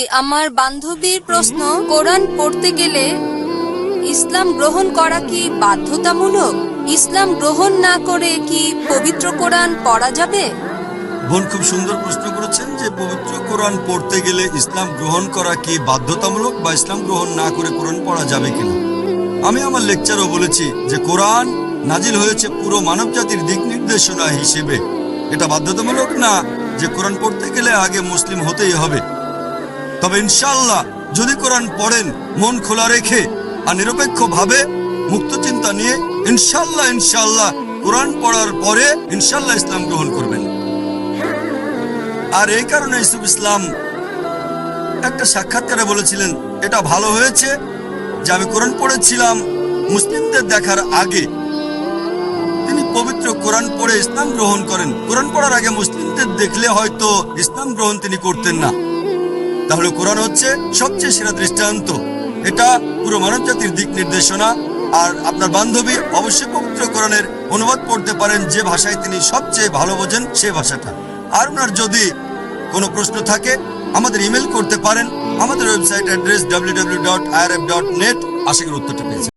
আমার বান্ধবীর প্রশ্ন, কোরআন পড়তে গেলে ইসলাম গ্রহণ করা কি বাধ্যতামূলক? ইসলাম গ্রহণ না করে কি পবিত্র কোরআন পড়া যাবে? বোন খুব সুন্দর প্রশ্ন করেছেন যে পবিত্র কোরআন পড়তে গেলে ইসলাম গ্রহণ করা কি বাধ্যতামূলক বা ইসলাম গ্রহণ না করে কোরআন পড়া যাবে কিনা। আমি আমার লেকচারও বলেছি যে কোরআন নাজিল হয়েছে পুরো মানব জাতির দিক নির্দেশনা হিসেবে। এটা বাধ্যতামূলক না যে কোরআন পড়তে গেলে আগে মুসলিম হতেই হবে। তবে ইনশাআল্লাহ যদি কোরআন পড়েন মন খোলা রেখে আর নিরপেক্ষভাবে মুক্ত চিন্তা নিয়ে ইনশাআল্লাহ কোরআন পড়ার পরে ইনশাআল্লাহ ইসলাম গ্রহণ করবেন। আর এই কারণে ইউসুফ ইসলাম একটা সাক্ষাৎকারে বলেছিলেন, এটা ভালো হয়েছে যে আমি কোরআন পড়েছিলাম মুসলিমদের দেখার আগে। তিনি পবিত্র কোরআন পড়ে ইসলাম গ্রহণ করেন। কোরআন পড়ার আগে মুসলিমদের দেখলে হয়তো ইসলাম গ্রহণ তিনি করতেন না। তাহলে কোরআন হচ্ছে সবচেয়ে সেরা দৃষ্টান্ত। এটা পুরো মানব জাতির দিক নির্দেশনা। আর আপনার বান্ধবী অবশ্যই পবিত্র কোরআনের অনুবাদ পড়তে পারেন যে ভাষায় তিনি সবচেয়ে ভালো বোঝেন সে ভাষাটা। আর আপনার যদি কোনো প্রশ্ন থাকে আমাদের ইমেল করতে পারেন। আমাদের ওয়েবসাইট অ্যাড্রেস www.irf.net। আশা করি উত্তরটা পেয়েছেন।